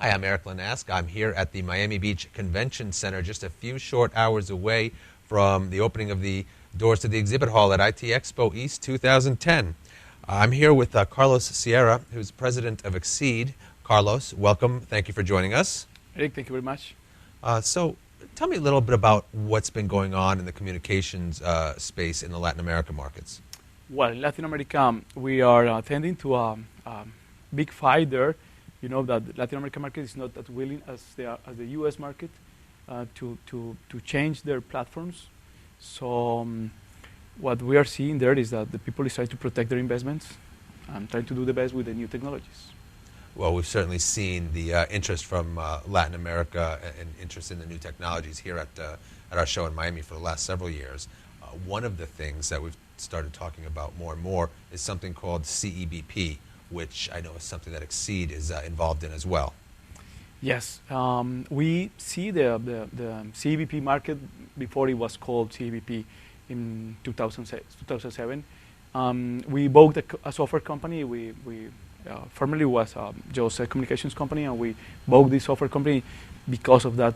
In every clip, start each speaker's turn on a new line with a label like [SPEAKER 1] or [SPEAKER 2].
[SPEAKER 1] Hi, I'm Erik Linask. I'm here at the Miami Beach Convention Center, just a few short hours away from the opening of the doors to the exhibit hall at IT Expo East 2010. I'm here with Carlos Sierra, who's president of Axede. Carlos, welcome. Thank you for joining us.
[SPEAKER 2] Erik, thank you very much.
[SPEAKER 1] So tell me a little bit about what's been going on in the communications space in the Latin America markets.
[SPEAKER 2] Well, in Latin America, we are tending to a big fight there. You know that the Latin American market is not as willing as the U.S. market to change their platforms. So what we are seeing there is that the people is trying to protect their investments and trying to do the best with the new technologies.
[SPEAKER 1] Well, we've certainly seen the interest from Latin America and interest in the new technologies here at our show in Miami for the last several years. One of the things that we've started talking about more and more is something called CEBP, which I know is something that Axede is involved in as well.
[SPEAKER 2] Yes, we see the CEBP market before it was called CEBP in 2007. We bought a software company. We formerly was just a communications company, and we bought this software company because of that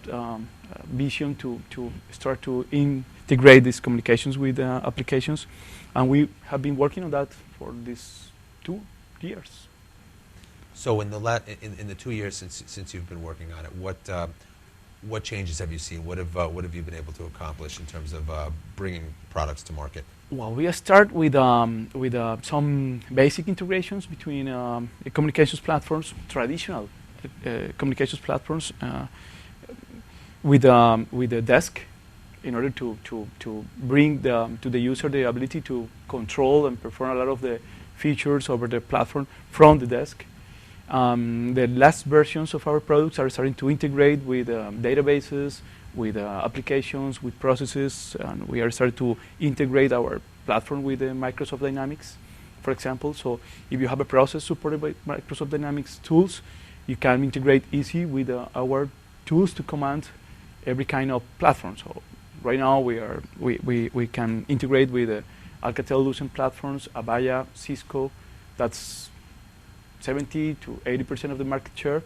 [SPEAKER 2] vision to start to integrate these communications with applications, and we have been working on that for these 2 years.
[SPEAKER 1] So in the 2 years since you've been working on it, what changes have you seen? What have you been able to accomplish in terms of bringing products to market?
[SPEAKER 2] Well, we start with some basic integrations between communications platforms, traditional communications platforms, with the desk, in order to bring to the user the ability to control and perform a lot of the features over the platform from the desk. The last versions of our products are starting to integrate with databases, with applications, with processes, and we are starting to integrate our platform with Microsoft Dynamics, for example. So if you have a process supported by Microsoft Dynamics tools, you can integrate easy with our tools to command every kind of platform. So right now we can integrate with Alcatel-Lucent platforms, Avaya, Cisco. That's 70 to 80% of the market share.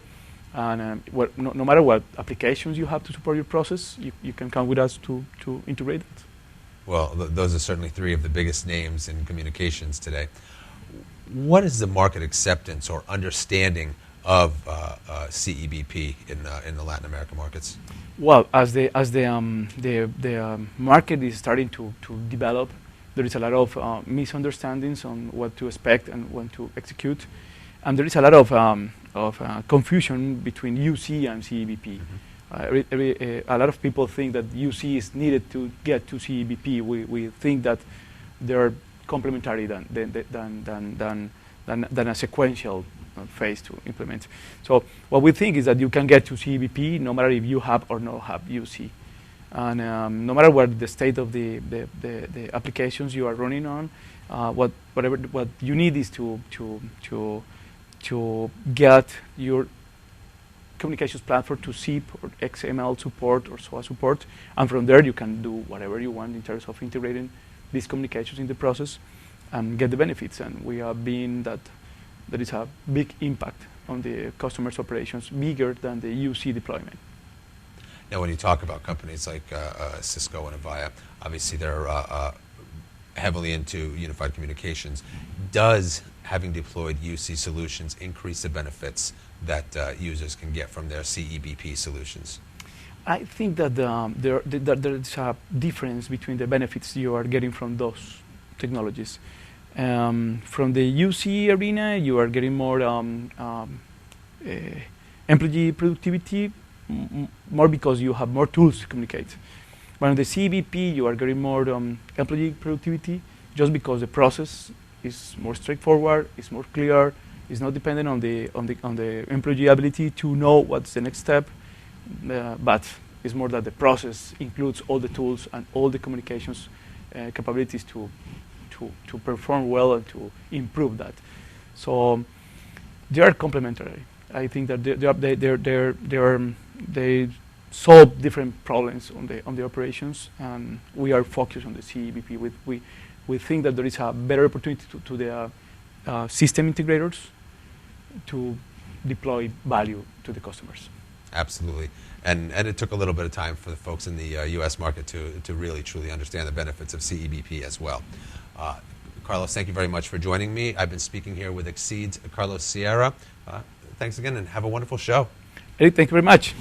[SPEAKER 2] And no matter what applications you have to support your process, you can come with us to integrate it.
[SPEAKER 1] Well, those are certainly 3 of the biggest names in communications today. What is the market acceptance or understanding of CEBP in the Latin American markets?
[SPEAKER 2] Well, as the market is starting to develop, there is a lot of misunderstandings on what to expect and when to execute, and there is a lot of confusion between UC and CEBP. Mm-hmm. A lot of people think that UC is needed to get to CEBP. We think that they're complementary than a sequential phase to implement. So what we think is that you can get to CEBP no matter if you have or not have UC. And no matter what the state of the applications you are running on, what you need is to get your communications platform to SIP or XML support or SOA support, and from there you can do whatever you want in terms of integrating these communications in the process and get the benefits. And we have been that there is a big impact on the customer's operations, bigger than the UC deployment.
[SPEAKER 1] Now, when you talk about companies like Cisco and Avaya, obviously they're heavily into unified communications. Does having deployed UC solutions increase the benefits that users can get from their CEBP solutions?
[SPEAKER 2] I think that there is a difference between the benefits you are getting from those technologies. From the UC arena, you are getting more employee productivity, more because you have more tools to communicate. But on the CEBP, you are getting more employee productivity, just because the process is more straightforward, it's more clear, it's not dependent on the employee ability to know what's the next step, but it's more that the process includes all the tools and all the communications capabilities to perform well and to improve that. So they are complementary. I think that they solve different problems on the operations, and we are focused on the CEBP. We think that there is a better opportunity to the system integrators to deploy value to the customers.
[SPEAKER 1] Absolutely. And it took a little bit of time for the folks in the U.S. market to really, truly understand the benefits of CEBP as well. Carlos, thank you very much for joining me. I've been speaking here with Axede's Carlos Sierra. Thanks again, and have a wonderful show.
[SPEAKER 2] Erik, thank you very much.